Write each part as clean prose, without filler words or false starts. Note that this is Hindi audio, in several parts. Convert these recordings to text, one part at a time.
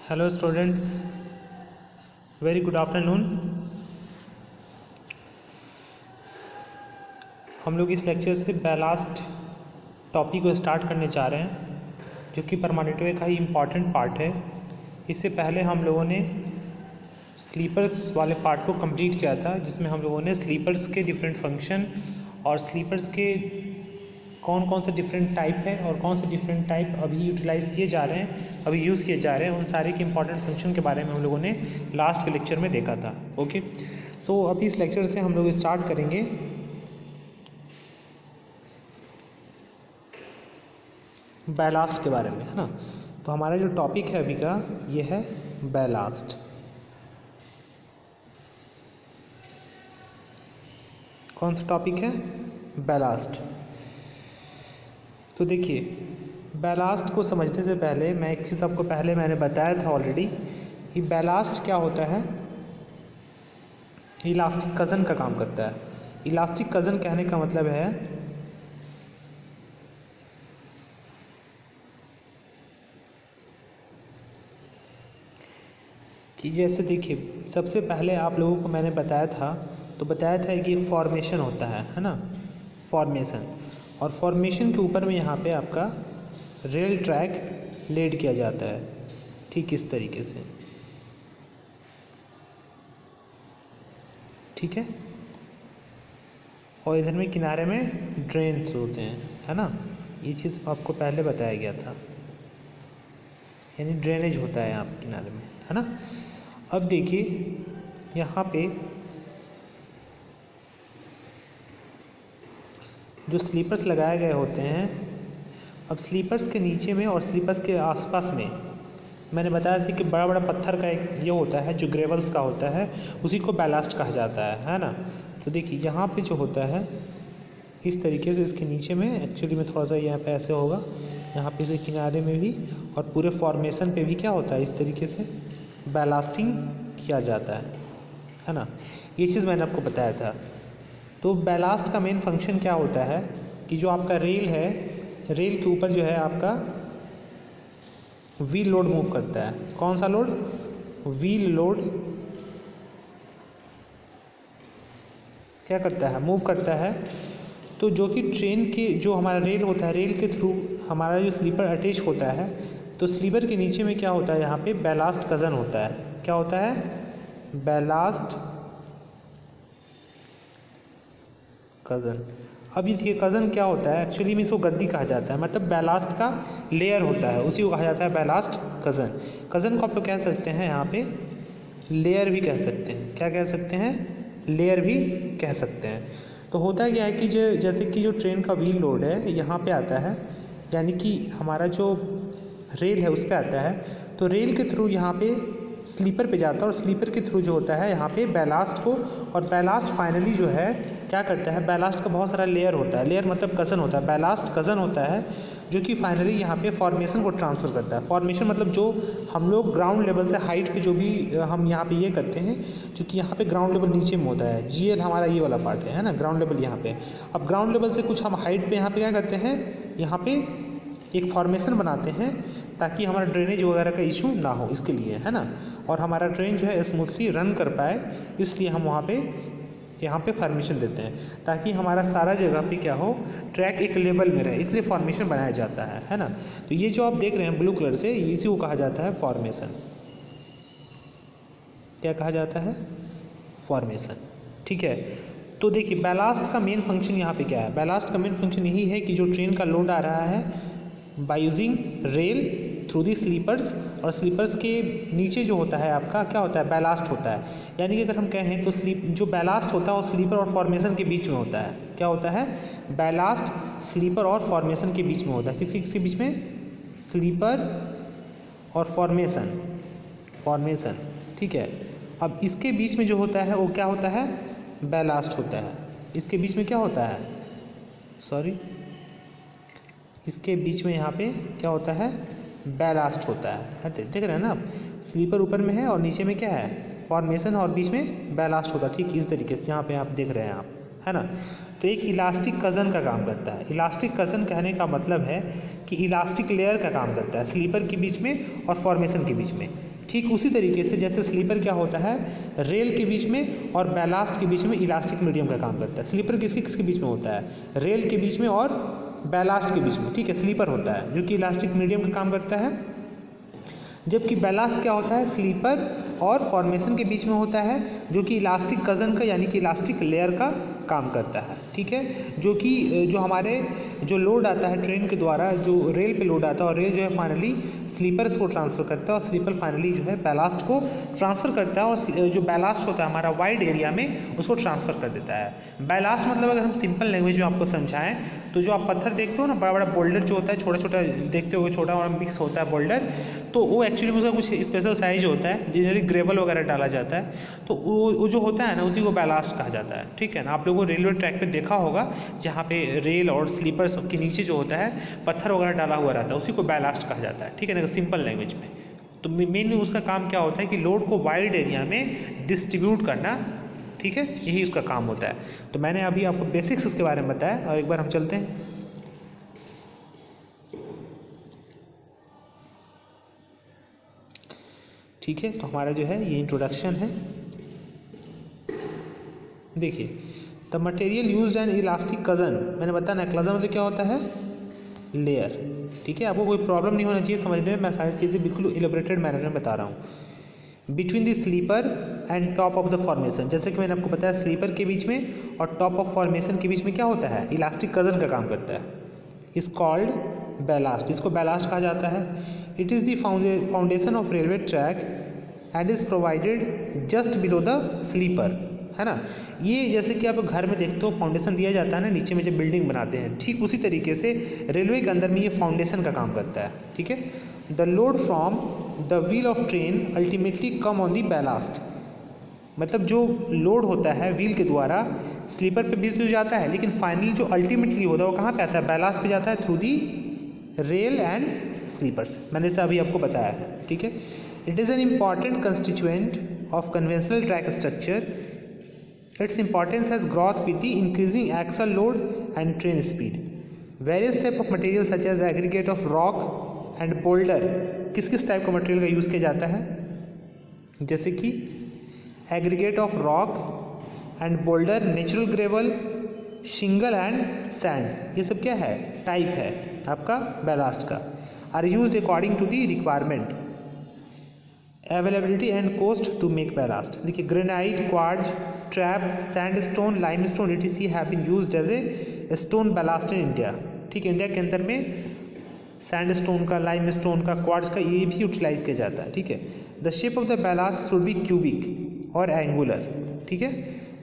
Hello students, very good afternoon. हम लोग इस लेक्चर से बैलास्ट टॉपिक को स्टार्ट करने जा रहे हैं, जो कि परमानेंटवे का ही इम्पॉर्टेंट पार्ट है। इससे पहले हम लोगों ने स्लीपर्स वाले पार्ट को कंप्लीट किया था, जिसमें हम लोगों ने स्लीपर्स के डिफरेंट फंक्शन और स्लीपर्स के कौन कौन से डिफरेंट टाइप है और कौन से डिफरेंट टाइप अभी यूटिलाइज़ किए जा रहे हैं, अभी यूज़ किए जा रहे हैं, उन सारे के इंपॉर्टेंट फंक्शन के बारे में हम लोगों ने लास्ट के लेक्चर में देखा था। ओके, सो अभी इस लेक्चर से हम लोग स्टार्ट करेंगे बैलास्ट के बारे में, है ना। तो हमारा जो टॉपिक है अभी का ये है बैलास्ट। कौन सा टॉपिक है? बैलास्ट। तो देखिए, बैलास्ट को समझने से पहले मैं एक चीज़ आपको पहले मैंने बताया था ऑलरेडी कि बैलास्ट क्या होता है। इलास्टिक कज़न का काम करता है। इलास्टिक कज़न कहने का मतलब है कि जैसे देखिए, सबसे पहले आप लोगों को मैंने बताया था कि एक फॉर्मेशन होता है ना, फॉर्मेशन। और फॉर्मेशन के ऊपर में यहाँ पे आपका रेल ट्रैक लेड किया जाता है, ठीक इस तरीके से, ठीक है। और इधर में किनारे में ड्रेन्स होते हैं, है ना। ये चीज़ आपको पहले बताया गया था, यानी ड्रेनेज होता है यहाँ किनारे में, है ना। अब देखिए यहाँ पे जो स्लीपर्स लगाए गए होते हैं, अब स्लीपर्स के नीचे में और स्लीपर्स के आसपास में मैंने बताया था कि बड़ा बड़ा पत्थर का एक ये होता है जो ग्रेवल्स का होता है, उसी को बैलास्ट कहा जाता है ना। तो देखिए यहाँ पे जो होता है इस तरीके से, इसके नीचे में एक्चुअली में थोड़ा सा यहाँ पे ऐसे होगा, यहाँ पे से किनारे में भी और पूरे फॉर्मेशन पे भी क्या होता है, इस तरीके से बैलास्टिंग किया जाता है ना। ये चीज़ मैंने आपको बताया था। तो बैलास्ट का मेन फंक्शन क्या होता है कि जो आपका रेल है, रेल के ऊपर जो है आपका व्हील लोड मूव करता है। कौन सा लोड? व्हील लोड क्या करता है? मूव करता है। तो जो कि ट्रेन के जो हमारा रेल होता है, रेल के थ्रू हमारा जो स्लीपर अटैच होता है, तो स्लीपर के नीचे में क्या होता है, यहाँ पे बैलास्ट कज़न होता है। क्या होता है? Ballast cousin. अब ये देखिए, कज़न क्या होता है, एक्चुअली में इसको गद्दी कहा जाता है, मतलब बैलास्ट का लेयर होता है, उसी को कहा जाता है बैलास्ट कज़न। कज़न को आप लोग कह सकते हैं यहाँ पे लेयर भी कह सकते हैं। क्या कह सकते हैं? लेयर भी कह सकते हैं। तो होता क्या है कि जैसे कि जो ट्रेन का व्हील लोड है यहाँ पे आता है, यानी कि हमारा जो रेल है उस पर आता है, तो रेल के थ्रू यहाँ पे स्लीपर पे जाता है और स्लीपर के थ्रू जो होता है यहाँ पे बैलास्ट को, और बैलास्ट फाइनली जो है क्या करता है, बैलास्ट का बहुत सारा लेयर होता है, लेयर मतलब कज़न होता है, बैलास्ट कज़न होता है, जो कि फाइनली यहाँ पे फॉर्मेशन को ट्रांसफ़र करता है। फॉर्मेशन मतलब जो हम लोग ग्राउंड लेवल से हाइट पे जो भी हम यहाँ पे ये करते हैं, क्योंकि यहाँ पे ग्राउंड लेवल नीचे में होता है, जीएल हमारा ये वाला पार्ट है ना, ग्राउंड लेवल यहाँ पे। अब ग्राउंड लेवल से कुछ हम हाइट पे यहाँ पे क्या करते हैं, यहाँ पे एक फॉर्मेशन बनाते हैं ताकि हमारा ड्रेनेज वगैरह का इशू ना हो, इसके लिए, है ना। और हमारा ट्रेन जो है स्मूथली रन कर पाए, इसलिए हम वहाँ पे यहाँ पे फॉर्मेशन देते हैं, ताकि हमारा सारा जगह पे क्या हो, ट्रैक एक लेवल में रहे, इसलिए फॉर्मेशन बनाया जाता है ना। तो ये जो आप देख रहे हैं ब्लू कलर से, इसी को कहा जाता है फॉर्मेशन। क्या कहा जाता है? फॉर्मेशन, ठीक है। तो देखिए, बैलास्ट का मेन फंक्शन यहाँ पे क्या है? बैलास्ट का मेन फंक्शन यही है कि जो ट्रेन का लोड आ रहा है by using rail through the sleepers, और स्लीपर्स के नीचे जो होता है आपका क्या होता है, बैलास्ट होता है। यानी कि अगर हम कहें तो जो बैलास्ट होता है वो स्लीपर और फॉर्मेशन के बीच में होता है। क्या होता है? बैलास्ट स्लीपर और फॉर्मेशन के बीच में होता है। किसके बीच में? स्लीपर और फॉर्मेशन, ठीक है। अब इसके बीच में जो होता है वो क्या होता है? बैलास्ट होता है। इसके बीच में क्या होता है? इसके बीच में यहाँ पे क्या होता है? बैलास्ट होता है। देख रहे हैं ना आप, स्लीपर ऊपर में है और नीचे में क्या है? फॉर्मेशन, और बीच में बैलास्ट होता है, ठीक इस तरीके से यहाँ पे आप देख रहे हैं आप, है ना। तो एक इलास्टिक कज़न का काम करता है। इलास्टिक कज़न कहने का मतलब है कि इलास्टिक लेयर का काम करता है स्लीपर के बीच में और फॉर्मेशन के बीच में। ठीक उसी तरीके से जैसे स्लीपर क्या होता है, रेल के बीच में और बैलास्ट के बीच में इलास्टिक मीडियम का काम करता है। स्लीपर किसके बीच में होता है, रेल के बीच में और बैलास्ट के बीच में, ठीक है, स्लीपर होता है जो कि इलास्टिक मीडियम का काम करता है। जबकि बैलास्ट क्या होता है, स्लीपर और फॉर्मेशन के बीच में होता है जो कि इलास्टिक कज़न का यानी कि इलास्टिक लेयर का काम करता है, ठीक है। जो हमारे जो लोड आता है ट्रेन के द्वारा, जो रेल पे लोड आता है और रेल जो है फाइनली स्लीपर्स को ट्रांसफ़र करता है और स्लीपर फाइनली जो है बैलास्ट को ट्रांसफ़र करता है और जो बैलास्ट होता है हमारा वाइड एरिया में उसको ट्रांसफ़र कर देता है। बैलास्ट मतलब अगर हम सिंपल लैंग्वेज में आपको समझाएं तो जो आप पत्थर देखते हो ना, बड़ा बड़ा बोल्डर जो होता है, छोटा छोटा देखते हो, छोटा और मिक्स होता है बोल्डर, तो वो एक्चुअली में उसका कुछ स्पेशल साइज होता है, जनरली ग्रेवल वगैरह डाला जाता है, तो वो जो होता है ना उसी को बैलास्ट कहा जाता है, ठीक है ना। आप लोगों को रेलवे ट्रैक पे देखा होगा जहाँ पे रेल और स्लीपर्स के नीचे जो होता है पत्थर वगैरह डाला हुआ रहता है, उसी को बैलास्ट कहा जाता है, ठीक है ना, सिंपल लैंग्वेज में। तो मेनली उसका काम क्या होता है कि लोड को वाइड एरिया में डिस्ट्रीब्यूट करना, ठीक है, यही उसका काम होता है। तो मैंने अभी आपको बेसिक्स उसके बारे में बताया और एक बार हम चलते हैं। ठीक है, तो हमारा जो है ये इंट्रोडक्शन है। देखिए, the material used N elastic cousin, मैंने बताया ना कज़न मतलब क्या होता है, लेयर, ठीक है। आपको कोई प्रॉब्लम नहीं होना चाहिए समझने में, मैं सारी चीज़ें बिल्कुल इलेबोरेटेड मैनर में बता रहा हूँ। Between the sleeper and top of the formation, जैसे कि मैंने आपको बताया स्लीपर के बीच में और टॉप ऑफ फॉर्मेशन के बीच में क्या होता है, इलास्टिक कज़न का काम करता है, इज कॉल्ड बैलास्ट, इसको बैलास्ट कहा जाता है। It is the foundation of railway track and is provided just below the sleeper, है ना। ये जैसे कि आप घर में देखते हो फाउंडेशन दिया जाता है ना नीचे में जब बिल्डिंग बनाते हैं, ठीक उसी तरीके से रेलवे के अंदर में ये फाउंडेशन का काम करता है, ठीक है। The load from the wheel of train ultimately come on the ballast, मतलब जो लोड होता है व्हील के द्वारा स्लीपर पे भी तो जाता है, लेकिन फाइनली जो अल्टीमेटली होता है वो कहाँ पे आता है, बैलास्ट पे जाता है through the rail and sleepers, मैंने इसे अभी आपको बताया है, ठीक है। It is an important constituent of conventional track structure. Its importance has growth with the increasing axle load and train speed. Various type of material such as aggregate of rock and boulder, किस टाइप का मटेरियल का यूज़ किया जाता है, जैसे कि aggregate of rock and boulder, natural gravel, shingle and sand, ये सब क्या है, टाइप है आपका बैलास्ट का। Are used according to the requirement, availability and cost to make ballast. देखिए, granite, quartz, trap, sandstone, limestone etc have been used as a stone ballast in India, ठीक है। इंडिया के अंदर में सैंडस्टोन का, लाइमस्टोन का, क्वार्ट्ज का ये भी यूटिलाइज किया जाता है, ठीक है। The shape of the ballast should be cubic और एंगुलर, ठीक है।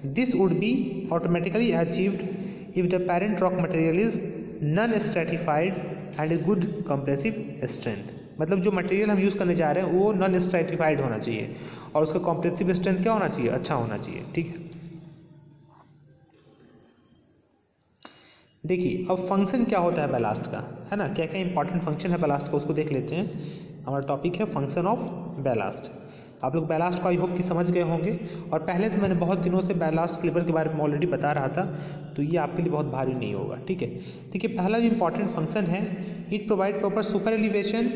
This would be automatically achieved if the parent rock material is non stratified and good compressive strength, मतलब जो मटेरियल हम यूज़ करने जा रहे हैं वो नॉन स्ट्रैटिफाइड होना चाहिए और उसका कॉम्प्रेसिव स्ट्रेंथ क्या होना चाहिए, अच्छा होना चाहिए, ठीक है। देखिए, अब फंक्शन क्या होता है बैलास्ट का, है ना, क्या क्या इंपॉर्टेंट फंक्शन है बैलास्ट का उसको देख लेते हैं। हमारा टॉपिक है फंक्शन ऑफ बैलास्ट। आप लोग बैलास्ट को आई होप कि समझ गए होंगे और पहले से मैंने बहुत दिनों से बैलास्ट स्लीपर के बारे में ऑलरेडी बता रहा था, तो ये आपके लिए बहुत भारी नहीं होगा, ठीक है। देखिए, पहला जो इंपॉर्टेंट फंक्शन है, it provide proper super elevation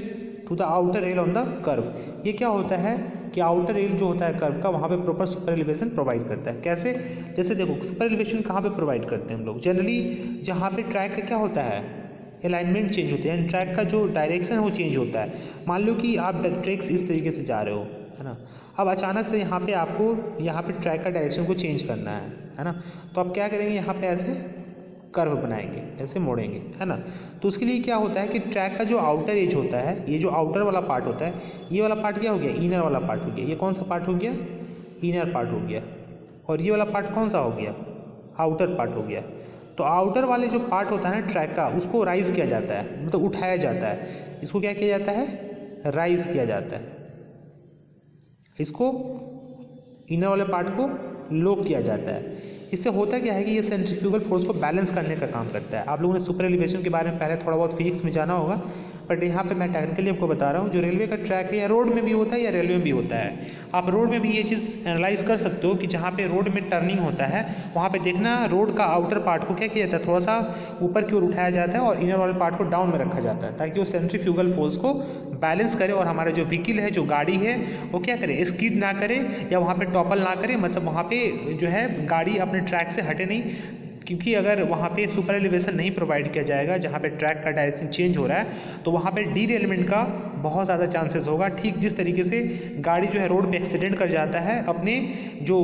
to the outer rail on the curve. ये क्या होता है कि आउटर रेल जो होता है कर्व का, वहाँ पे प्रॉपर सुपर एलिवेशन प्रोवाइड करता है। कैसे, जैसे देखो सुपर एलिवेशन कहाँ पे प्रोवाइड करते हैं हम लोग, जनरली जहाँ पे ट्रैक का क्या होता है, अलाइनमेंट चेंज होती है, ट्रैक का जो डायरेक्शन है वो चेंज होता है। मान लो कि आप ट्रैक्स इस तरीके से जा रहे हो, है ना, अब अचानक से यहाँ पे आपको यहाँ पे ट्रैक का डायरेक्शन को चेंज करना है ना, तो आप क्या करेंगे, यहाँ पे ऐसे कर्व बनाएंगे, ऐसे मोड़ेंगे, है ना। तो उसके लिए क्या होता है कि ट्रैक का जो आउटर एज होता है, ये जो आउटर वाला पार्ट होता है, ये वाला पार्ट क्या हो गया, इनर वाला पार्ट हो गया। ये कौन सा पार्ट हो गया, इनर पार्ट हो गया। और ये वाला पार्ट कौन सा हो गया, आउटर पार्ट हो गया। तो आउटर वाले जो पार्ट होता है ना ट्रैक का, उसको राइज किया जाता है, मतलब उठाया जाता है। इसको क्या किया जाता है, राइज किया जाता है। इसको इनर वाले पार्ट को लो किया जाता है। इससे होता क्या है कि ये सेंट्रीफ्यूगल फोर्स को बैलेंस करने का काम करता है। आप लोगों ने सुपर एलिवेशन के बारे में पहले थोड़ा बहुत फिजिक्स में जाना होगा, बट यहाँ पे मैं टेक्निकली आपको बता रहा हूँ, जो रेलवे का ट्रैक है या रोड में भी होता है या रेलवे में भी होता है। आप रोड में भी ये चीज़ एनालाइज कर सकते हो कि जहाँ पे रोड में टर्निंग होता है वहाँ पे देखना रोड का आउटर पार्ट को क्या किया जाता है, थोड़ा सा ऊपर की ओर उठाया जाता है और इनर वाले पार्ट को डाउन में रखा जाता है, ताकि वो सेंट्रीफ्यूगल फोर्स को बैलेंस करे और हमारा जो व्हीकल है, जो गाड़ी है, वो क्या करे, स्किड ना करे या वहाँ पे टॉपल ना करे, मतलब वहाँ पे जो है गाड़ी अपने ट्रैक से हटे नहीं। क्योंकि अगर वहाँ पे सुपर एलिवेशन नहीं प्रोवाइड किया जाएगा जहाँ पे ट्रैक का डायरेक्शन चेंज हो रहा है, तो वहाँ पे डीरेलमेंट का बहुत ज़्यादा चांसेस होगा। ठीक जिस तरीके से गाड़ी जो है रोड पे एक्सीडेंट कर जाता है, अपने जो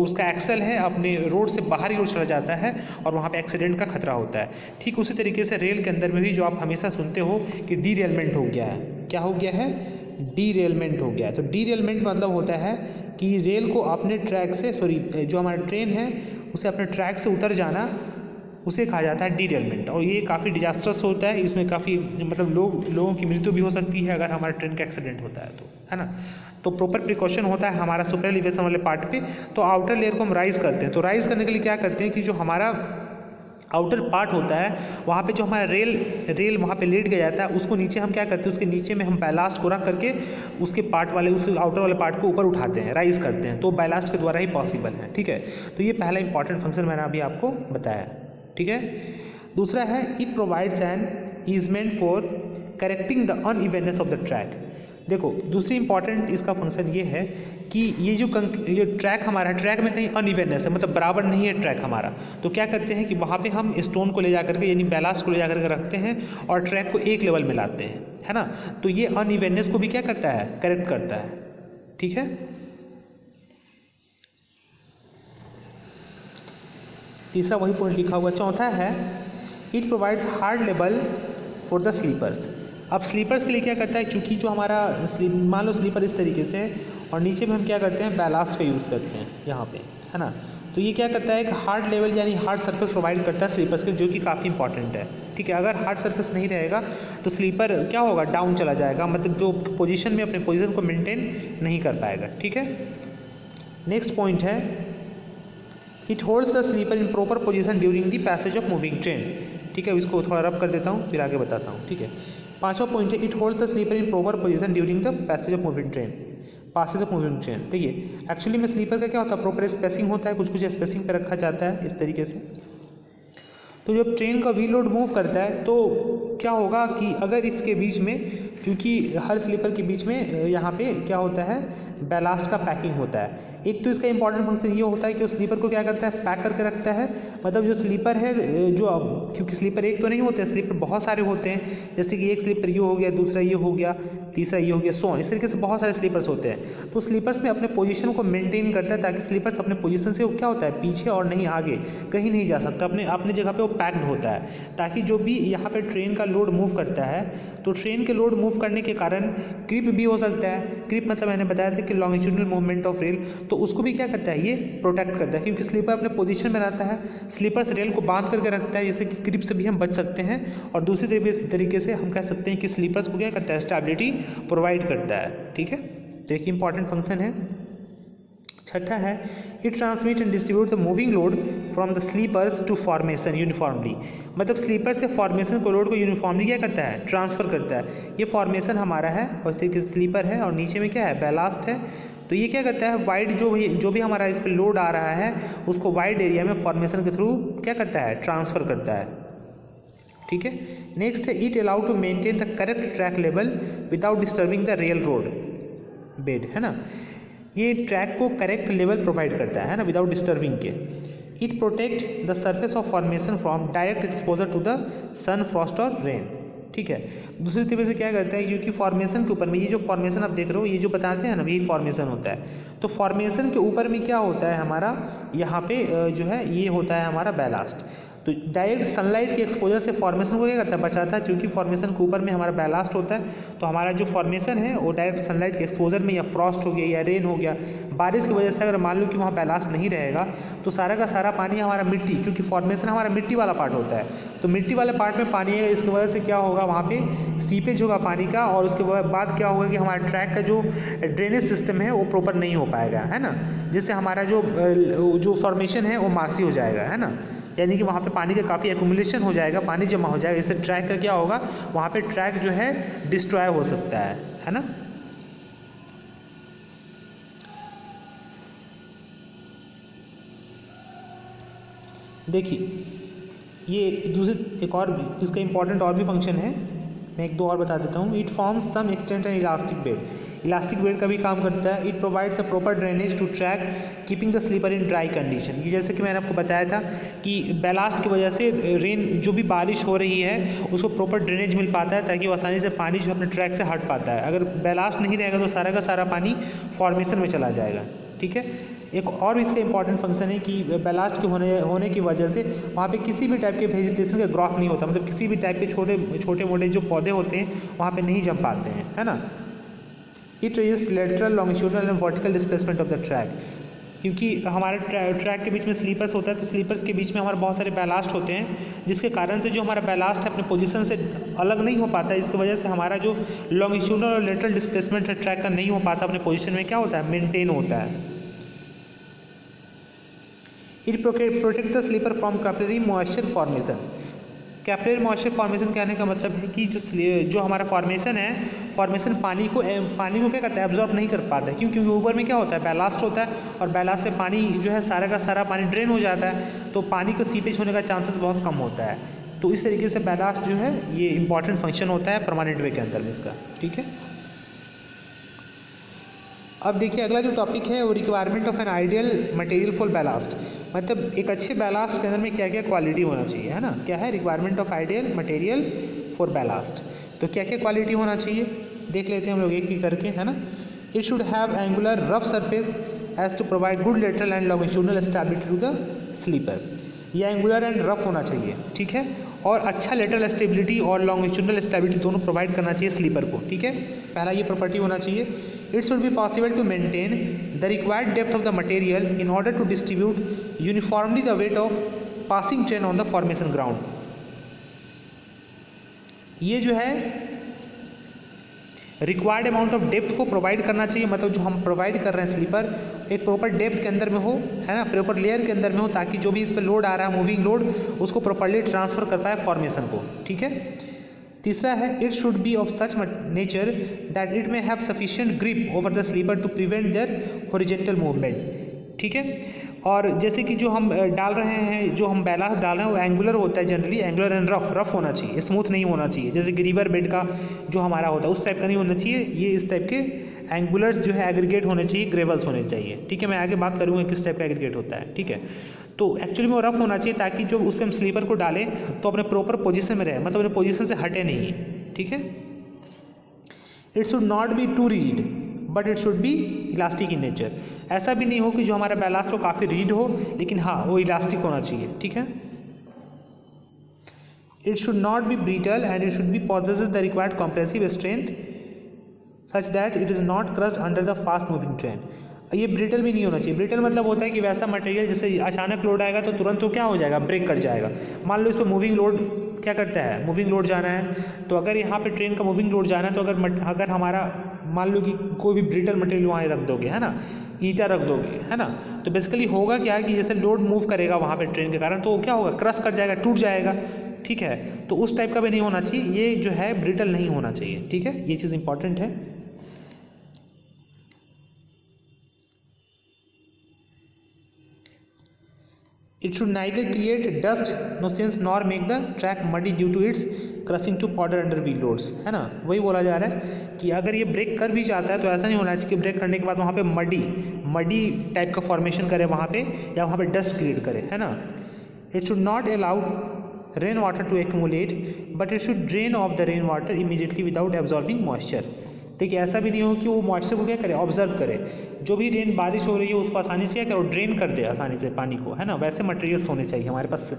उसका एक्सल है अपने रोड से बाहर की ओर चला जाता है और वहाँ पे एक्सीडेंट का खतरा होता है। ठीक उसी तरीके से रेल के अंदर में भी जो आप हमेशा सुनते हो कि डीरेलमेंट हो गया है, क्या हो गया है, डीरेलमेंट हो गया है। तो डीरेलमेंट मतलब होता है कि रेल को अपने ट्रैक से, जो हमारा ट्रेन है उसे अपने ट्रैक से उतर जाना, उसे कहा जाता है डीरेलमेंट। और ये काफ़ी डिजास्टर्स होता है, इसमें काफ़ी मतलब लोगों की मृत्यु भी हो सकती है अगर हमारे ट्रेन का एक्सीडेंट होता है तो, है ना। तो प्रॉपर प्रिकॉशन होता है हमारा सुपर एलिवेशन वाले पार्ट पे। तो आउटर लेयर को हम राइज करते हैं। तो राइज करने के लिए क्या करते हैं कि जो हमारा आउटर पार्ट होता है वहाँ पे जो हमारा रेल वहाँ पे लेट गया जाता है, उसको नीचे हम क्या करते हैं, उसके नीचे में हम बैलास्ट को रख करके उसके पार्ट वाले, उस आउटर वाले पार्ट को ऊपर उठाते हैं, राइज करते हैं। तो बैलास्ट के द्वारा ही पॉसिबल है, ठीक है। तो ये पहला इंपॉर्टेंट फंक्शन मैंने अभी आपको बताया, ठीक है। दूसरा है it provides N easement for correcting the unevenness of the track. देखो दूसरी इंपॉर्टेंट इसका फंक्शन ये है कि ये जो ट्रैक हमारा है, ट्रैक में कहीं अनइवननेस है, मतलब बराबर नहीं है ट्रैक हमारा, तो क्या करते हैं कि वहाँ पे हम स्टोन को ले जा करके यानी बैलास्ट को ले जा करके रखते हैं और ट्रैक को एक लेवल में लाते हैं, है ना। तो ये अनइवननेस को भी क्या करता है, करेक्ट करता है, ठीक है। तीसरा वही पॉइंट लिखा हुआ। चौथा है it provides hard level for the sleepers. अब स्लीपर्स के लिए क्या करता है, चूँकि जो हमारा मान लो स्लीपर इस तरीके से और नीचे में हम क्या करते हैं, बैलास्ट का यूज़ करते हैं यहाँ पे, है ना। तो ये क्या करता है, एक हार्ड लेवल यानी हार्ड सरफेस प्रोवाइड करता है स्लीपर्स के, जो कि काफ़ी इंपॉर्टेंट है, ठीक है। अगर हार्ड सरफेस नहीं रहेगा तो स्लीपर क्या होगा, डाउन चला जाएगा, मतलब जो पोजीशन में अपने पोजीशन को मेंटेन नहीं कर पाएगा, ठीक है। नेक्स्ट पॉइंट है it holds the sleeper in proper position during the passage of moving train, ठीक है। इसको थोड़ा रब कर देता हूँ फिर आगे बताता हूँ, ठीक है। पांचवा पॉइंट है it holds the sleeper in proper position during the passage of moving train, passage of moving train. देखिए एक्चुअली में स्लीपर का क्या होता है, प्रॉपर स्पेसिंग होता है, कुछ स्पेसिंग पे रखा जाता है इस तरीके से। तो जब ट्रेन का व्हील लोड मूव करता है तो क्या होगा कि अगर इसके बीच में, क्योंकि हर स्लीपर के बीच में यहाँ पे क्या होता है, बैलास्ट का पैकिंग होता है। एक तो इसका इंपॉर्टेंट फंक्शन ये होता है कि उस स्लीपर को क्या करता है, पैक करके रखता है। मतलब जो स्लीपर है, जो क्योंकि स्लीपर एक तो नहीं होते, स्लीपर बहुत सारे होते हैं, जैसे कि एक स्लीपर ये हो गया, दूसरा ये हो गया, तीसरा ये हो गया, सो इस तरीके से बहुत सारे स्लीपर्स होते हैं। तो स्लीपर्स में अपने पोजीशन को मेंटेन करता है ताकि स्लीपर्स अपने पोजीशन से वो क्या होता है, पीछे और नहीं आगे, कहीं नहीं जा सकता, अपने जगह पे वो पैक्ड होता है, ताकि जो भी यहाँ पे ट्रेन का लोड मूव करता है, तो ट्रेन के लोड मूव करने के कारण क्रिप भी हो सकता है। क्रिप मतलब मैंने बताया था कि लॉन्गिट्यूडनल मूवमेंट ऑफ रेल, तो उसको भी क्या करता है, ये प्रोटेक्ट करता है, क्योंकि स्लीपर अपने पोजीशन में रहता है। स्लीपर्स रेल को बांध करके रखता है, जिससे कि क्रिप से भी हम बच सकते हैं। और दूसरी तरीके से हम कह सकते हैं कि स्लीपर्स को क्या करता है, स्टेबिलिटी प्रोवाइड करता है, ठीक है। तो एक इंपॉर्टेंट फंक्शन है। छठा है it transmit and distribute the moving load from the sleepers to formation uniformly. मतलब स्लीपर से फॉर्मेशन को लोड को यूनिफॉर्मली क्या करता है, ट्रांसफर करता है। ये फॉर्मेशन हमारा है और तरीके से स्लीपर है और नीचे में क्या है, बैलास्ट है। तो ये क्या करता है, वाइड जो भी हमारा इस पर लोड आ रहा है उसको वाइड एरिया में फॉर्मेशन के थ्रू क्या करता है, ट्रांसफर करता है, ठीक है। नेक्स्ट है it allow to maintain the correct track level without disturbing the rail road bed, है ना। ये ट्रैक को करेक्ट लेवल प्रोवाइड करता है ना, विदाउट डिस्टर्बिंग के। It protect the surface of formation from direct exposure to the sun, frost और रेन, ठीक है। दूसरी तरीके से क्या करता है, क्योंकि फॉर्मेशन के ऊपर में ये जो फॉर्मेशन आप देख रहे हो, ये जो बताते हैं ना, यही फॉर्मेशन होता है। तो फॉर्मेशन के ऊपर में क्या होता है हमारा, यहाँ पे जो है ये होता है हमारा बैलास्ट। तो डायरेक्ट सनलाइट के एक्सपोजर से फॉर्मेशन को क्या करता है, बचाता है। क्योंकि फॉर्मेशन के ऊपर में हमारा बैलास्ट होता है, तो हमारा जो फॉर्मेशन है वो डायरेक्ट सनलाइट के एक्सपोजर में, या फ्रॉस्ट हो गया या रेन हो गया, बारिश की वजह से अगर मान लो कि वहाँ बैलास्ट नहीं रहेगा तो सारा का सारा पानी हमारा मिट्टी, क्योंकि फॉर्मेशन हमारा मिट्टी वाला पार्ट होता है, तो मिट्टी वाले पार्ट में पानी है, इसकी वजह से क्या होगा, वहाँ पे सीपेज होगा पानी का। और उसके बाद क्या होगा कि हमारा ट्रैक का जो ड्रेनेज सिस्टम है वो प्रॉपर नहीं हो पाएगा, है ना, जिससे हमारा जो फॉर्मेशन है वो मार्सी हो जाएगा, है ना। यानी कि वहाँ पे पानी का काफ़ी एक्यूमुलेशन हो जाएगा, पानी जमा हो जाएगा। इससे ट्रैक का क्या होगा, वहाँ पे ट्रैक जो है डिस्ट्रॉय हो सकता है ना। देखिए ये एक और इसका इंपॉर्टेंट और भी फंक्शन है, मैं एक दो और बता देता हूँ। It forms some extent an elastic bed, elastic bed का भी काम करता है। It provides a proper drainage to track keeping the sleeper in dry condition. ये जैसे कि मैंने आपको बताया था कि बैलास्ट की वजह से रेन जो भी बारिश हो रही है उसको प्रॉपर ड्रेनेज मिल पाता है, ताकि वो आसानी से पानी जो अपने ट्रैक से हट पाता है। अगर बैलास्ट नहीं रहेगा तो सारा का सारा पानी फॉर्मेशन में चला जाएगा, ठीक है। एक और इसका इंपॉर्टेंट फंक्शन है कि बैलास्ट के होने की वजह से वहाँ पे किसी भी टाइप के वेजिटेशन का ग्रोथ नहीं होता, मतलब किसी भी टाइप के छोटे मोटे जो पौधे होते हैं वहाँ पे नहीं जम पाते हैं, है ना। It resist lateral longitudinal and vertical displacement of the track, क्योंकि हमारे ट्रैक के बीच में स्लीपर्स होता है, तो स्लीपर्स के बीच में हमारे बहुत सारे बैलास्ट होते हैं, जिसके कारण से जो हमारा बैलास्ट है अपने पोजीशन से अलग नहीं हो पाता है। इसकी वजह से हमारा जो लॉन्गिट्यूडनल और लेटरल डिस्प्लेसमेंट है ट्रैक का नहीं हो पाता, अपने पोजीशन में क्या होता है, मेंटेन होता है। It protect the sleeper from capillary moisture formation. Capillary moisture formation कहने का मतलब है कि जो हमारा फॉर्मेशन पानी को क्या करता है, एब्जॉर्ब नहीं कर पाता है। क्योंकि ऊपर में क्या होता है, बैलास्ट होता है, और बैलास्ट से पानी जो है सारा का सारा पानी ड्रेन हो जाता है, तो पानी का सीपेज होने का चांसेस बहुत कम होता है। तो इस तरीके से बैलास्ट जो है ये इंपॉर्टेंट फंक्शन होता है परमानेंट वे के अंदर में इसका, ठीक है। अब देखिए अगला जो टॉपिक है वो requirement of an ideal material for ballast, मतलब एक अच्छे बैलास्ट के अंदर में क्या क्या क्वालिटी होना चाहिए, है ना। क्या है requirement of ideal material for ballast, तो क्या क्या क्वालिटी होना चाहिए देख लेते हैं हम लोग एक ही करके, है ना। It should have angular rough surface as to provide good lateral and longitudinal stability to the sleeper. यह एंगुलर एंड रफ होना चाहिए, ठीक है, और अच्छा लेटरल स्टेबिलिटी और लॉन्गिट्यूडनल स्टेबिलिटी दोनों प्रोवाइड करना चाहिए स्लीपर को, ठीक है। पहला ये प्रॉपर्टी होना चाहिए। It should be possible to maintain the required depth of the material in order to distribute uniformly the weight of passing train on the formation ground. ये जो है रिक्वायर्ड अमाउंट ऑफ डेप्थ को प्रोवाइड करना चाहिए, मतलब जो हम प्रोवाइड कर रहे हैं स्लीपर एक प्रॉपर डेप्थ के अंदर में हो, है ना, प्रॉपर लेयर के अंदर में हो, ताकि जो भी इस पर लोड आ रहा है मूविंग लोड उसको प्रॉपर्ली ट्रांसफर कर पाए फॉर्मेशन को, ठीक है। तीसरा है it should be of such nature that it may have sufficient grip over the sleeper to prevent their horizontal movement, ठीक है। और जैसे कि जो हम डाल रहे हैं, जो हम बैलास्ट डाल रहे हैं वो एंगुलर होता है, जनरली एंगुलर एंड रफ होना चाहिए, स्मूथ नहीं होना चाहिए। जैसे कि रिवर बेड का जो हमारा होता है उस टाइप का नहीं होना चाहिए, ये इस टाइप के एंगुलर्स जो है एग्रीगेट होने चाहिए, ग्रेवल्स होने चाहिए, ठीक है। मैं आगे बात करूँगा किस टाइप का एग्रीगेट होता है, ठीक है। तो एक्चुअली में वो रफ होना चाहिए ताकि जो उस पर हम स्लीपर को डालें तो अपने प्रॉपर पोजीशन में रहे, मतलब अपने पोजीशन से हटे नहीं, ठीक है। It should not be too rigid but it should be elastic in nature. ऐसा भी नहीं हो कि जो हमारा बैलास्ट हो काफ़ी रिजिड हो, लेकिन हाँ वो इलास्टिक होना चाहिए, ठीक है। It should not B brittle and it should B possesses the required compressive strength such that it is not crossed under the fast moving train. ये ब्रिटल भी नहीं होना चाहिए। ब्रिटल मतलब होता है कि वैसा मटेरियल जैसे अचानक लोड आएगा तो तुरंत वो क्या हो जाएगा, ब्रेक कर जाएगा। मान लो इस पर मूविंग लोड क्या करता है, मूविंग लोड जाना है, तो अगर यहाँ पे ट्रेन का मूविंग लोड जाना है तो अगर हमारा मान लो कि कोई भी ब्रिटल मटेरियल वहाँ रख दोगे, है ना, ईंटा रख दोगे, है ना, तो बेसिकली होगा क्या कि जैसे लोड मूव करेगा वहाँ पे ट्रेन के कारण तो क्या होगा, क्रश कर जाएगा, टूट जाएगा, ठीक है। तो उस टाइप का भी नहीं होना चाहिए, ये जो है ब्रिटल नहीं होना चाहिए, ठीक है। ये चीज़ इंपॉर्टेंट है। It should neither create dust nuisance nor make the track muddy due to its crushing to powder under wheel loads, है ना। वही बोला जा रहा है कि अगर ये ब्रेक कर भी जाता है तो ऐसा नहीं होना चाहिए कि ब्रेक करने के बाद वहाँ पे मडी टाइप का फॉर्मेशन करे वहाँ पे, या वहाँ पे डस्ट क्रिएट करे, है ना। It should not allow rain water to accumulate but it should drain off the rain water immediately without absorbing moisture. देखिए ऐसा भी नहीं हो कि वो मॉइस्चर को क्या करे, ऑब्जर्व करे, जो भी रेन बारिश हो रही है उसको आसानी से क्या करे, ड्रेन कर दे आसानी से पानी को, है ना। वैसे मटेरियल्स होने चाहिए हमारे पास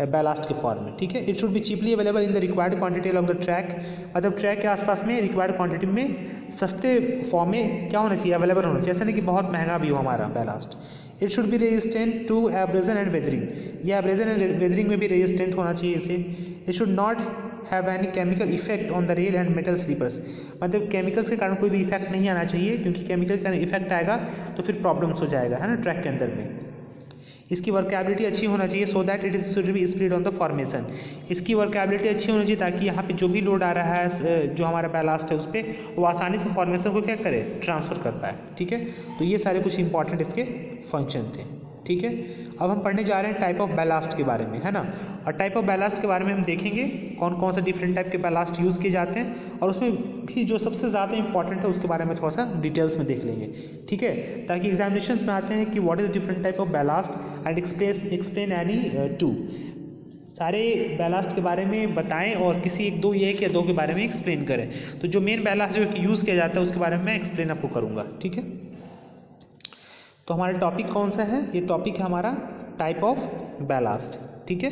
बैलास्ट के फॉर्म में, ठीक है। It should B cheaply available in the required quantity of the track, मतलब ट्रैक के आसपास में रिक्वायर्ड क्वांटिटी में सस्ते फॉर्म में क्या होना चाहिए, अवेलेबल होना चाहिए, ऐसा नहीं कि बहुत महंगा भी हो हमारा ballast. It should be resistant to abrasion and weathering, ये एब्रेजन एंड वेदरिंग में भी रेजिस्टेंट होना चाहिए इसे। It should not have any chemical effect on the rail and metal sleepers, मतलब केमिकल्स के कारण कोई भी इफेक्ट नहीं आना चाहिए, क्योंकि केमिकल का इफेक्ट आएगा तो फिर प्रॉब्लम्स हो जाएगा, है ना, ट्रैक के अंदर में। इसकी वर्केबिलिटी अच्छी होना चाहिए so that it is should be split on the formation. इसकी वर्केबिलिटी अच्छी होनी चाहिए ताकि यहाँ पे जो भी लोड आ रहा है जो हमारा बैलास्ट है उस पर वो आसानी से फॉर्मेशन को क्या करे, ट्रांसफ़र कर पाए। ठीक है, तो ये सारे कुछ इंपॉर्टेंट इसके फंक्शन थे। ठीक है, अब हम पढ़ने जा रहे हैं टाइप ऑफ बैलास्ट के बारे में, है ना। और टाइप ऑफ बैलास्ट के बारे में हम देखेंगे कौन कौन से डिफरेंट टाइप के बैलास्ट यूज़ किए जाते हैं, और उसमें भी जो सबसे ज़्यादा इंपॉर्टेंट है उसके बारे में थोड़ा सा डिटेल्स में देख लेंगे। ठीक है, ताकि एग्जामिनेशन में आते हैं कि what is different type of ballast and explain any two, सारे बैलास्ट के बारे में बताएं और किसी एक या दो के बारे में एक्सप्लेन करें। तो जो मेन बैलास्ट जो यूज़ किया जाता है उसके बारे में मैं एक्सप्लेन आपको करूँगा। ठीक है, तो हमारा टॉपिक कौन सा है, ये टॉपिक है हमारा टाइप ऑफ बैलास्ट। ठीक है,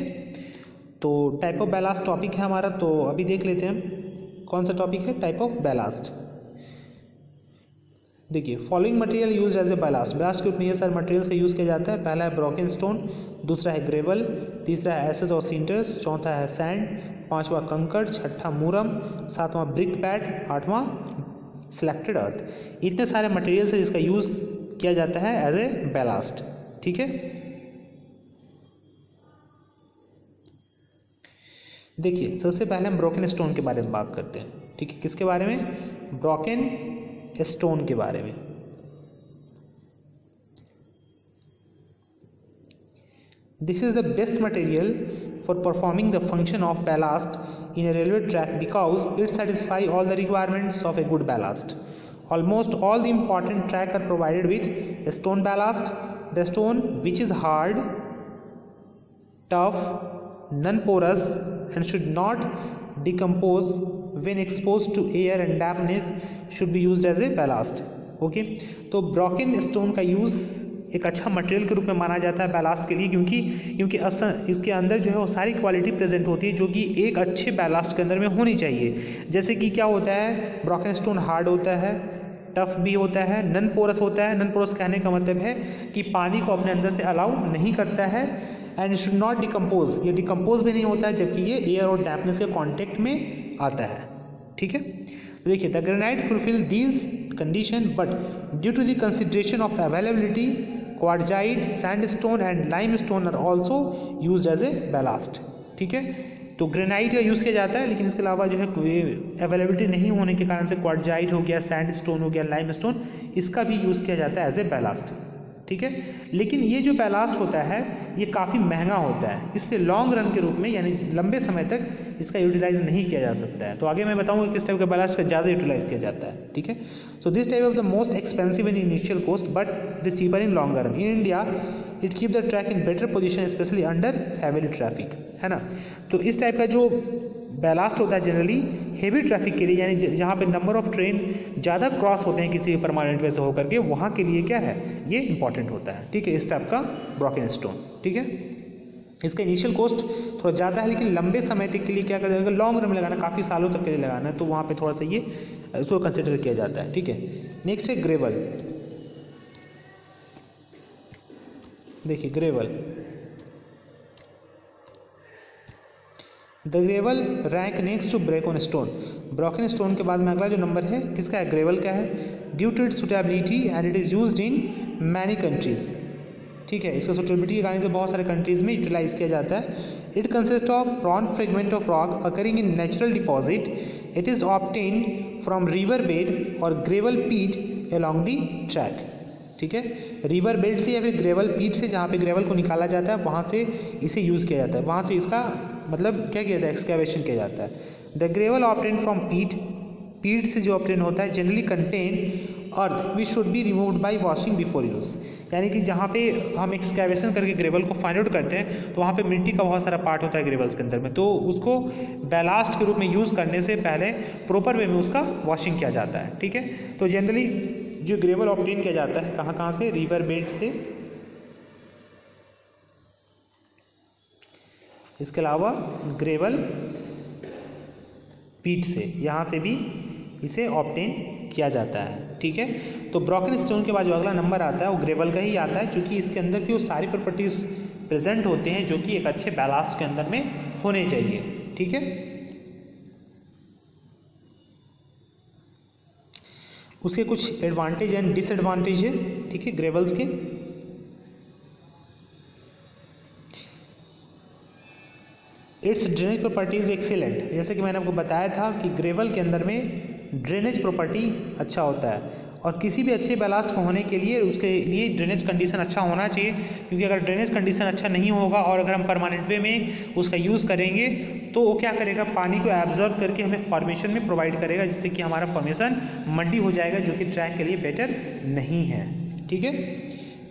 तो टाइप ऑफ बैलास्ट टॉपिक है हमारा, तो अभी देख लेते हैं कौन सा टॉपिक है, टाइप ऑफ बैलास्ट। देखिए, following material use as a ballast, ballast के रूप में ये सारे मटेरियल्स का यूज़ किया जाता है। पहला है ब्रोकन स्टोन, दूसरा है ग्रेवल, तीसरा है एसेज और सिंटर्स, चौथा है सैंड, पांचवा कंकड़, छठा मूरम, सातवां ब्रिक पैड, आठवां सिलेक्टेड अर्थ। इतने सारे मटेरियल है जिसका यूज़ किया जाता है एज ए बैलास्ट। ठीक है, देखिए सबसे पहले हम ब्रोकन स्टोन के बारे में बात करते हैं। ठीक है, किसके बारे में, ब्रोकन स्टोन के बारे में। This is the best material for performing the function of ballast in A railway track because it satisfy all the requirements of a good ballast. Almost all the important track are provided with a stone ballast. The stone, which is hard, tough, non-porous and should not decompose when exposed to air and dampness, should be used as a ballast. Okay, तो ब्रोकन स्टोन का यूज़ एक अच्छा मटेरियल के रूप में माना जाता है बैलास्ट के लिए, क्योंकि इसके अंदर जो है वो सारी क्वालिटी प्रेजेंट होती है जो कि एक अच्छे बैलास्ट के अंदर में होनी चाहिए। जैसे कि क्या होता है, ब्रोकन स्टोन हार्ड होता है, टफ भी होता है, नन पोरस होता है। नन पोरस कहने का मतलब है कि पानी को अपने अंदर से अलाउ नहीं करता है, एंड शुड नॉट डिकम्पोज, ये डिकम्पोज भी नहीं होता है जबकि ये एयर और डैम्पनेस के कॉन्टेक्ट में आता है। ठीक है, देखिए the granite fulfil these condition but due to the consideration of availability quartzite, sandstone and limestone are also use as a ballast. ठीक है, तो ग्रेनाइट का यूज़ किया जाता है, लेकिन इसके अलावा जो है अवेलेबिलिटी नहीं होने के कारण से क्वार्टजाइट हो गया, सैंडस्टोन हो गया, लाइमस्टोन, इसका भी यूज़ किया जाता है एज ए बैलास्ट। ठीक है, लेकिन ये जो बैलास्ट होता है ये काफ़ी महंगा होता है, इसलिए लॉन्ग रन के रूप में यानी लंबे समय तक इसका यूटिलाइज नहीं किया जा सकता है। तो आगे मैं बताऊंगा किस टाइप का बैलास्ट का ज़्यादा यूटिलाइज किया जाता है। ठीक है, so this type of the most expensive in initial cost but the cheaper in long run. In India it keep the track in better position specially under heavy traffic, है ना। तो इस टाइप का जो बैलास्ट होता है जनरली हेवी ट्रैफिक के लिए, यानी जहाँ पे नंबर ऑफ ट्रेन ज़्यादा क्रॉस होते हैं किसी परमानेंट वे से होकर के, वहाँ के लिए क्या है ये इंपॉर्टेंट होता है। ठीक है, इस टाइप का ब्रोकन स्टोन। ठीक है, इसका इनिशियल कॉस्ट थोड़ा ज़्यादा है, लेकिन लंबे समय तक के लिए क्या कर जाएगा, लॉन्ग रन में लगाना, काफ़ी सालों तक के लिए लगाना है, तो वहाँ पे थोड़ा सा ये इसको कंसिडर किया जाता है। ठीक है, नेक्स्ट है ग्रेवल। देखिए gravel, the gravel rank next to broken stone. Broken stone के बाद में अगला जो नंबर है किसका है, ग्रेवल का है। Due to its suitability and it is used in many countries. ठीक है, इसका सुटेबिलिटी के कारण से बहुत सारे कंट्रीज में यूटिलाइज किया जाता है। It consist of broken fragment of rock occurring in natural deposit. It is obtained from river bed और gravel pit along the track. ठीक है, रिवर बेड से या फिर ग्रेवल पीट से, जहाँ पे ग्रेवल को निकाला जाता है वहाँ से इसे यूज़ किया जाता है, वहाँ से इसका मतलब क्या किया जाता है, एक्सकैवेशन किया जाता है। द ग्रेवल ऑब्टेन फ्रॉम पीट, पीट से जो ऑब्टेन होता है generally contain earth which should be removed by washing before use. यानी कि जहाँ पे हम एक्सकैवेशन करके ग्रेवल को फाइंड आउट करते हैं तो वहाँ पे मिट्टी का बहुत सारा पार्ट होता है ग्रेवल्स के अंदर में, तो उसको बैलास्ट के रूप में यूज़ करने से पहले प्रॉपर वे में उसका वॉशिंग किया जाता है। ठीक है, तो जनरली जो ग्रेवल ऑब्टेन किया जाता है कहाँ से, रिवर बेड से, इसके अलावा ग्रेवल पीट से, यहाँ से भी इसे ऑब्टेन किया जाता है। ठीक है, तो ब्रोकन स्टोन के बाद जो अगला नंबर आता है वो ग्रेवल का ही आता है, क्योंकि इसके अंदर की वो सारी प्रॉपर्टीज प्रेजेंट होते हैं जो कि एक अच्छे बैलास्ट के अंदर में होने चाहिए। ठीक है, उसके कुछ एडवांटेज एंड डिसएडवांटेज है। ठीक है, ग्रेवल्स के it's drainage property is excellent. जैसे कि मैंने आपको बताया था कि ग्रेवल के अंदर में ड्रेनेज प्रॉपर्टी अच्छा होता है, और किसी भी अच्छे बैलास्ट को होने के लिए उसके लिए ड्रेनेज कंडीशन अच्छा होना चाहिए, क्योंकि अगर ड्रेनेज कंडीशन अच्छा नहीं होगा और अगर हम परमानेंट वे में उसका यूज़ करेंगे तो वो क्या करेगा, पानी को एब्जॉर्ब करके हमें फॉर्मेशन में प्रोवाइड करेगा, जिससे कि हमारा फॉर्मेशन मड्डी हो जाएगा, जो कि ट्रैक के लिए बेटर नहीं है। ठीक है,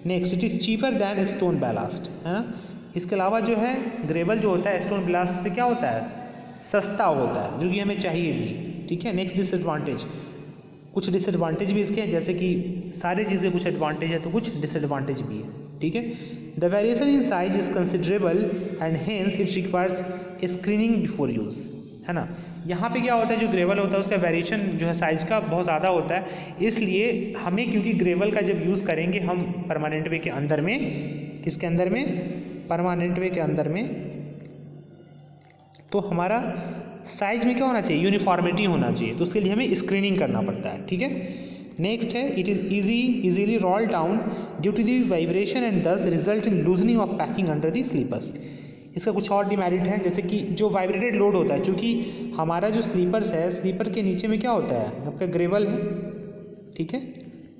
next, it is cheaper then stone ballast, है ना। इसके अलावा जो है ग्रेवल जो होता है स्टोन बैलास्ट से क्या होता है, सस्ता होता है, जो कि हमें चाहिए भी। ठीक है, नेक्स्ट डिसएडवांटेज, कुछ डिसएडवांटेज भी इसके हैं, जैसे कि सारी चीज़ें कुछ एडवांटेज है तो कुछ डिसएडवांटेज भी है। ठीक है, the variation in size is considerable and hence it requires screening before use, है ना। यहाँ पे क्या होता है, जो ग्रेवल होता है उसका वेरिएशन जो है साइज़ का बहुत ज़्यादा होता है, इसलिए हमें, क्योंकि ग्रेवल का जब यूज़ करेंगे हम परमानेंट वे के अंदर में, किसके अंदर में, परमानेंट वे के अंदर में, तो हमारा साइज में क्या होना चाहिए, यूनिफॉर्मिटी होना चाहिए, तो उसके लिए हमें स्क्रीनिंग करना पड़ता है। ठीक है, नेक्स्ट है, it is easily roll down due to the vibration and thus result in loosening of packing under the sleepers. इसका कुछ और डिमेरिट है, जैसे कि जो वाइब्रेटेड लोड होता है, चूँकि हमारा जो स्लीपर्स है, स्लीपर के नीचे में क्या होता है, आपका ग्रेवल है। ठीक है,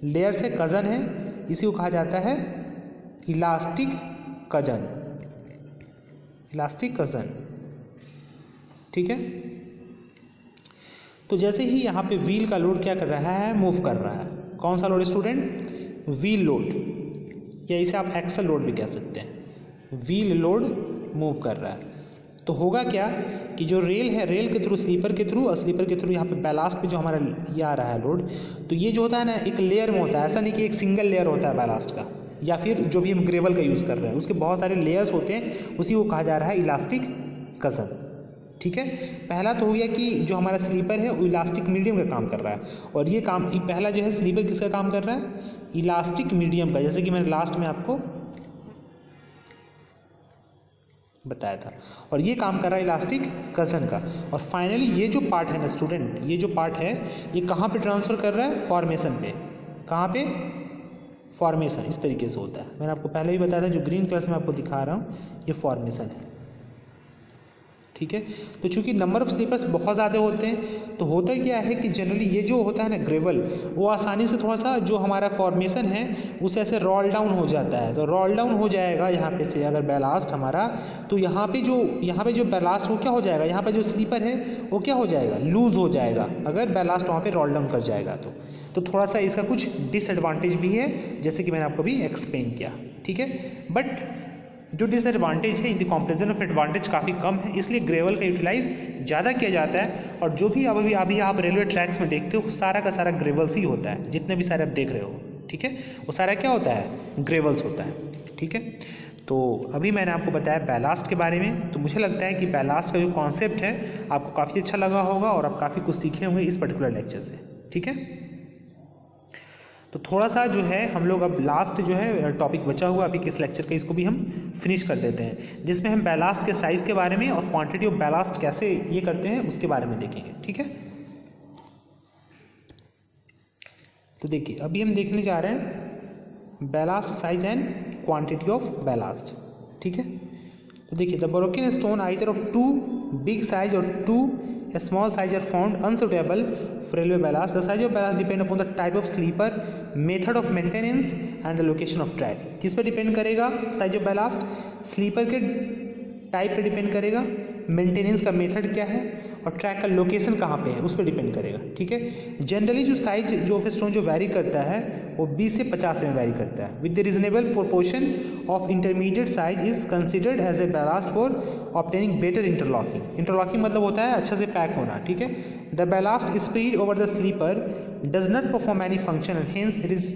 लेयर से कज़न है, इसी को कहा जाता है इलास्टिक कज़न, इलास्टिक कज़न। ठीक है, तो जैसे ही यहाँ पे व्हील का लोड क्या कर रहा है, मूव कर रहा है, कौन सा लोड स्टूडेंट, व्हील लोड, या इसे आप एक्सल लोड भी कह सकते हैं। व्हील लोड मूव कर रहा है, तो होगा क्या कि जो रेल है, रेल के थ्रू, स्लीपर के थ्रू, और स्लीपर के थ्रू यहाँ पे बैलास्ट पे जो हमारा ये आ रहा है लोड, तो ये जो होता है ना, एक लेयर में होता है, ऐसा नहीं कि एक सिंगल लेयर होता है बैलास्ट का, या फिर जो भी हम ग्रेवल का यूज़ कर रहे हैं उसके बहुत सारे लेयर्स होते हैं, उसी को कहा जा रहा है इलास्टिक कज़न। ठीक है, पहला तो हो गया कि जो हमारा स्लीपर है वो इलास्टिक मीडियम का काम कर रहा है, और ये काम, पहला जो है स्लीपर किसका काम कर रहा है, इलास्टिक मीडियम का, जैसे कि मैंने लास्ट में आपको बताया था, और ये काम कर रहा है इलास्टिक कज़न का। और फाइनली ये जो पार्ट है ना स्टूडेंट, ये जो पार्ट है ये कहाँ पे ट्रांसफ़र कर रहा है, फॉर्मेशन पे। कहाँ पे, फॉर्मेशन, इस तरीके से होता है, मैंने आपको पहले ही बताया था, जो ग्रीन कलर में आपको दिखा रहा हूँ ये फॉर्मेशन है। ठीक है, तो चूंकि नंबर ऑफ स्लीपर्स बहुत ज़्यादा होते हैं, तो होता क्या है कि जनरली ये जो होता है ना ग्रेवल, वो आसानी से थोड़ा सा जो हमारा फॉर्मेशन है उसे ऐसे रोल डाउन हो जाता है, तो रोल डाउन हो जाएगा यहाँ पे से अगर बैलास्ट हमारा, तो यहाँ पे जो बैलास्ट वो क्या हो जाएगा, यहाँ पे जो स्लीपर है वो क्या हो जाएगा, लूज़ हो जाएगा, अगर बैलास्ट वहाँ पे रोल डाउन कर जाएगा तो थोड़ा सा इसका कुछ डिसएडवांटेज भी है, जैसे कि मैंने आपको भी एक्सप्लेन किया। ठीक है, बट जो डिसएडवांटेज है in the comparison of advantage काफ़ी कम है, इसलिए ग्रेवल का यूटिलाइज ज़्यादा किया जाता है। और जो भी अभी आप रेलवे ट्रैक्स में देखते हो सारा का सारा ग्रेवल्स ही होता है, जितने भी सारे आप देख रहे हो। ठीक है, वो सारा क्या होता है, ग्रेवल्स होता है। ठीक है, तो अभी मैंने आपको बताया बैलास्ट के बारे में, तो मुझे लगता है कि बैलास्ट का जो कॉन्सेप्ट है आपको काफ़ी अच्छा लगा होगा और आप काफ़ी कुछ सीखे होंगे इस पर्टिकुलर लेक्चर से। ठीक है, तो थोड़ा सा जो है हम लोग अब लास्ट जो है टॉपिक बचा हुआ अभी किस लेक्चर का, इसको भी हम फिनिश कर देते हैं, जिसमें हम बैलास्ट के साइज़ के बारे में और क्वांटिटी ऑफ बैलास्ट कैसे ये करते हैं उसके बारे में देखेंगे। ठीक है, तो देखिए अभी हम देखने जा रहे हैं ballast size and quantity of ballast. ठीक है, तो देखिए the broken stone either of too big size और too small size are found unsuitable for railway ballast. The size of ballast depend upon the type of sleeper, method of maintenance and the location of track. किस पे डिपेंड करेगा साइज ऑफ बैलास्ट, स्लीपर के टाइप पे डिपेंड करेगा, मेंटेनेंस का मेथड क्या है और ट्रैक का लोकेशन कहाँ पे है उस पर डिपेंड करेगा। ठीक है, जनरली जो साइज जो ऑफ स्टोन जो वैरी करता है वो 20 से 50 में वैरी करता है, with the reasonable proportion of intermediate size is considered as a ballast for obtaining better interlocking. Interlocking मतलब होता है अच्छा से पैक होना। ठीक है, the ballast spread over the sleeper does not perform any function and hence it is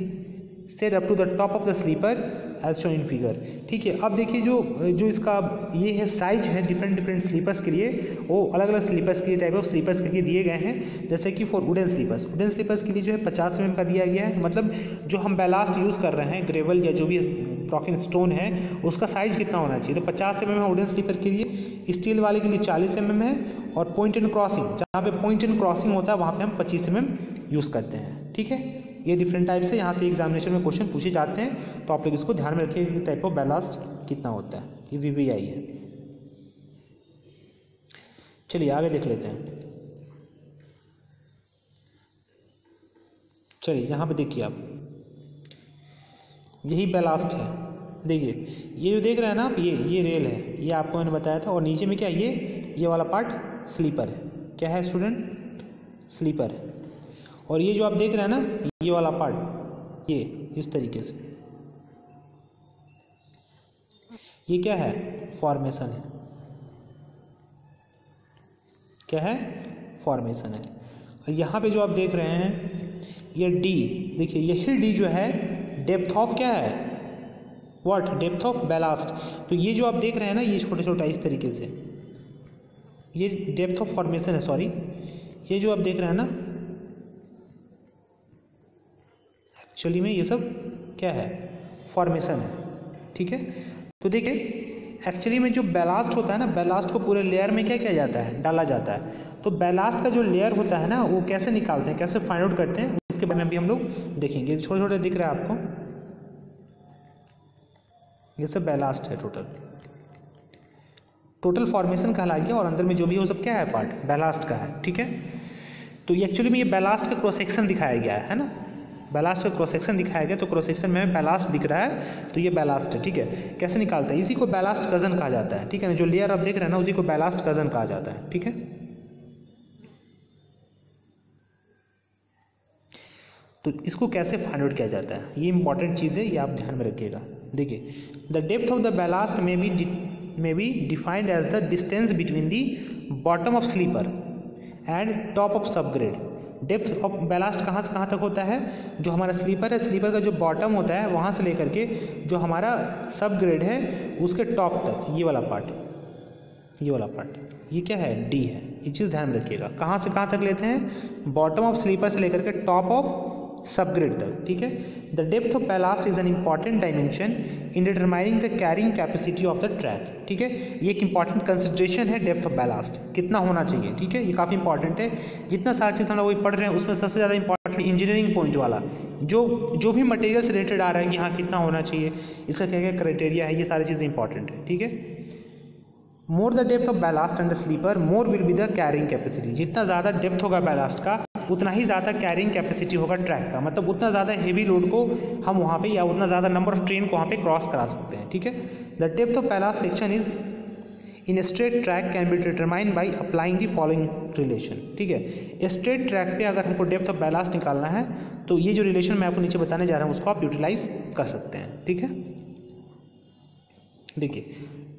set up to the top of the sleeper as shown in figure. ठीक है, अब देखिए जो इसका ये है साइज है डिफरेंट स्लीपर्स के लिए, वो अलग अलग स्लीपर्स के लिए टाइप ऑफ स्लीपर्स के लिए दिए गए हैं। जैसे कि फॉर वुडन स्लीपर्स के लिए जो है 50 mm का दिया गया है, मतलब जो हम बैलास्ट यूज़ कर रहे हैं ग्रेवल या जो भी ब्रोकन स्टोन है उसका साइज कितना होना चाहिए, तो 50 mm है वुडन स्लीपर के लिए, स्टील वाले के लिए 40 mm है, और पॉइंट एंड क्रॉसिंग जहाँ पे पॉइंट एंड क्रॉसिंग होता है वहाँ पे हम 25 mm यूज़ करते हैं। ठीक है, ये डिफरेंट टाइप से यहाँ से एग्जामिनेशन में क्वेश्चन पूछे जाते हैं, तो आप लोग इसको ध्यान में रखिए कि टाइप ऑफ बैलास्ट कितना होता है। ये VBI है। चलिए आगे देख लेते हैं। चलिए यहाँ पे देखिए आप, यही बैलास्ट है। देखिए ये जो देख रहे हैं ना आप, ये रेल है, ये आपको मैंने बताया था। और नीचे में क्या है, ये वाला पार्ट स्लीपर है। क्या है स्टूडेंट? स्लीपर है। और ये जो आप देख रहे हैं ना, ये वाला पार्ट, ये इस तरीके से, ये क्या है? फॉर्मेशन है। क्या है? फॉर्मेशन है। और यहाँ पे जो आप देख रहे हैं ये डी, देखिए यही डी जो है डेप्थ ऑफ क्या है? व्हाट? Depth of ballast. तो ये जो आप देख रहे हैं ना, ये छोटा छोटा इस तरीके से, ये डेप्थ ऑफ फॉर्मेशन है। सॉरी, ये जो आप देख रहे हैं ना, एक्चुअली में ये सब क्या है? फॉर्मेशन है। ठीक है, तो देखिए एक्चुअली में जो बैलास्ट होता है ना, बैलास्ट को पूरे लेयर में क्या किया जाता है? डाला जाता है। तो बैलास्ट का जो लेयर होता है ना, वो कैसे निकालते हैं, कैसे फाइंड आउट करते हैं, उसके बारे में भी हम लोग देखेंगे। छोटे छोटे दिख रहा है आपको, ये सब बैलास्ट है। टोटल फॉर्मेशन कहलाएगी, और अंदर में जो भी हो सब क्या है? पार्ट बैलास्ट का है। ठीक है, तो ये एक्चुअली में ये बैलास्ट का क्रॉस सेक्शन दिखाया गया है ना, बैलास्ट का क्रॉस सेक्शन दिखाया गया। तो क्रॉस सेक्शन में बैलास्ट दिख रहा है, तो ये बैलास्ट है। ठीक है, कैसे निकालता है? इसी को बैलास्ट कजन कहा जाता है। ठीक है ना, जो लेयर आप देख रहे हैं ना, उसी को बैलास्ट कजन कहा जाता है। ठीक है, तो इसको कैसे फाइंड आउट किया जाता है, ये इंपॉर्टेंट चीज़ है, ये आप ध्यान में रखिएगा। देखिए, the depth of the ballast may be defined as the distance between the bottom of sleeper and top of subgrade. Depth of ballast कहाँ से कहाँ तक होता है? जो हमारा स्लीपर है, स्लीपर का जो बॉटम होता है वहाँ से लेकर के जो हमारा सब ग्रेड है उसके टॉप तक, ये वाला पार्ट, ये क्या है? डी है। ये चीज़ ध्यान में रखिएगा। कहाँ से कहाँ तक लेते हैं? बॉटम ऑफ स्लीपर से लेकर के टॉप ऑफ सब ग्रेड तक। ठीक है, the depth of ballast is an important dimension in determining the carrying capacity of the track. ठीक है, ये एक इंपॉर्टेंट कंसिडरेशन है डेप्थ ऑफ बैलास्ट, कितना होना चाहिए। ठीक है, ये काफ़ी इंपॉर्टेंट है। जितना सारा चीज़ हम लोग पढ़ रहे हैं उसमें सबसे ज़्यादा इंपॉर्टेंट इंजीनियरिंग पॉइंट वाला, जो भी मटेरियल से रिलेटेड आ रहा है कि हाँ कितना होना चाहिए, इसका क्या क्या क्राइटेरिया है, ये सारी चीज़ें इंपॉर्टेंट है। ठीक है, more the depth of ballast and the sleeper more will be the carrying capacity. जितना ज़्यादा डेप्थ होगा बैलास्ट का, उतना ही ज़्यादा कैरिंग कैपेसिटी होगा ट्रैक का। मतलब उतना ज़्यादा हेवी लोड को हम वहाँ पे, या उतना ज़्यादा नंबर ऑफ ट्रेन को वहाँ पे क्रॉस करा सकते हैं। ठीक है, the depth of ballast section is in straight track can be determined by applying the following relation. ठीक है, स्ट्रेट ट्रैक पे अगर हमको डेप्थ ऑफ बैलास्ट निकालना है तो ये जो रिलेशन मैं आपको नीचे बताने जा रहा हूँ उसको आप यूटिलाइज कर सकते हैं। ठीक है, देखिए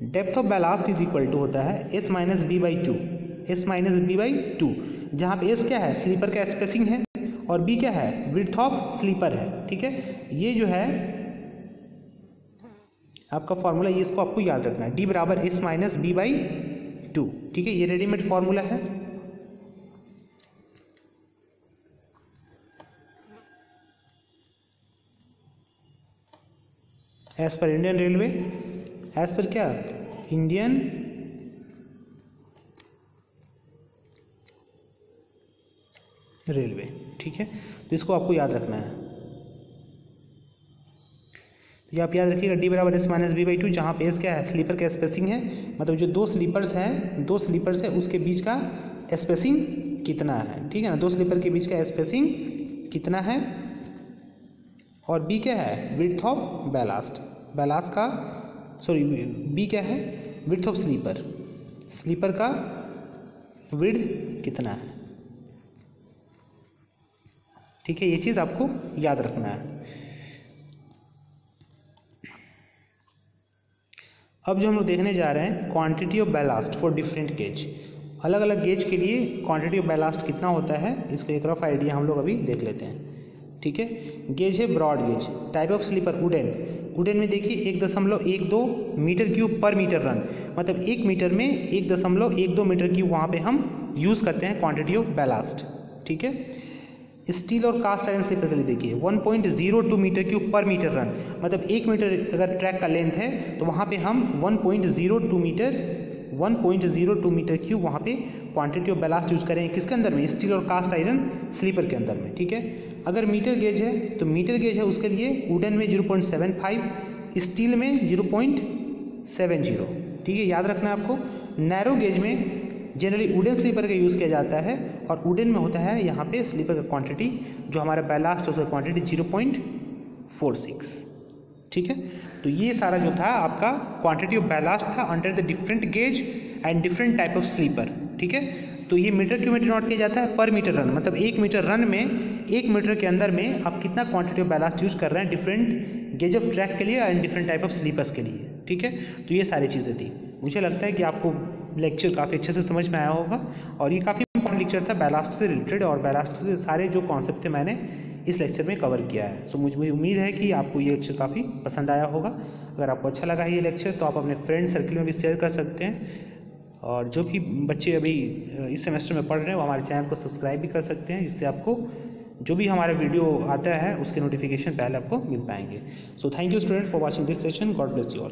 depth of ballast is equal to होता है S minus B by two, जहाँ पे S क्या है? स्लीपर का स्पेसिंग है, और B क्या है? विड्थ ऑफ स्लीपर है। ठीक है, ये जो है आपका फॉर्मूला, ये इसको आपको याद रखना है, D बराबर S minus B by two. ठीक है, ये रेडीमेड फॉर्मूला है। As per Indian railway, as per क्या? Indian railway. ठीक है, तो इसको आपको याद रखना है। तो ये आप याद रखिएगा, डी बराबर S minus B by two, जहाँ पे एस क्या है? स्लीपर का स्पेसिंग है। मतलब जो दो स्लीपर्स है उसके बीच का स्पेसिंग कितना है। ठीक है ना, दो स्लीपर के बीच का स्पेसिंग कितना है। और बी क्या है? विड्थ ऑफ बैलास्ट का, सॉरी बी क्या है? विड्थ ऑफ स्लीपर का विड्थ कितना है। ठीक है, ये चीज़ आपको याद रखना है। अब जो हम लोग देखने जा रहे हैं quantity of ballast for different gauge. अलग अलग गेज के लिए क्वांटिटी ऑफ बैलास्ट कितना होता है, इसका एक रफ आइडिया हम लोग अभी देख लेते हैं। ठीक है, गेज है broad gauge. Type of sleeper wooden में देखिए 1.12 मीटर क्यूब पर मीटर रन, मतलब 1 मीटर में 1.12 मीटर क्यूब वहाँ पे हम यूज़ करते हैं क्वांटिटी ऑफ बैलास्ट। ठीक है, स्टील और कास्ट आयरन स्लीपर के लिए देखिए 1.02 मीटर क्यूब पर मीटर रन, मतलब 1 मीटर अगर ट्रैक का लेंथ है तो वहाँ पे हम 1.02 मीटर क्यूब वहाँ पे क्वांटिटी ऑफ बैलास्ट यूज़ करेंगे। किसके अंदर में? स्टील और कास्ट आयरन स्लीपर के अंदर में। ठीक है, अगर मीटर गेज है तो मीटर गेज है उसके लिए वुडन में 0.75, स्टील में 0.70। ठीक है, याद रखना है आपको। नैरो गेज में जनरली वुडन स्लीपर का यूज़ किया जाता है, और वुडन में होता है यहाँ पे स्लीपर का क्वांटिटी जो हमारा बैलास्ट है उसका क्वांटिटी 0.46। ठीक है, तो ये सारा जो था आपका क्वांटिटी ऑफ बैलास्ट था under the different gauge and different type of sleeper. ठीक है, तो ये मीटर क्यूमेटर नोट किया जाता है पर मीटर रन, मतलब 1 मीटर रन में 1 मीटर के अंदर में आप कितना क्वांटिटी ऑफ बैलास्ट यूज़ कर रहे हैं डिफरेंट गेज ऑफ ट्रैक के लिए and different type of sleepers के लिए। ठीक है, तो ये सारी चीज़ें थी। मुझे लगता है कि आपको लेक्चर काफ़ी अच्छे से समझ में आया होगा, और ये काफ़ी इंपॉर्टेंट लेक्चर था बैलास्ट से रिलेटेड, और बैलास्ट से सारे जो कॉन्सेप्ट थे मैंने इस लेक्चर में कवर किया है। सो मुझे उम्मीद है कि आपको ये लेक्चर काफ़ी पसंद आया होगा। अगर आपको अच्छा लगा है ये लेक्चर तो आप अपने फ्रेंड सर्कल में भी शेयर कर सकते हैं, और जो भी बच्चे अभी इस सेमेस्टर में पढ़ रहे हैं वो हमारे चैनल को सब्सक्राइब भी कर सकते हैं, जिससे आपको जो भी हमारा वीडियो आता है उसके नोटिफिकेशन पहले आपको मिल पाएंगे। So thank you student for watching this session. God bless you all.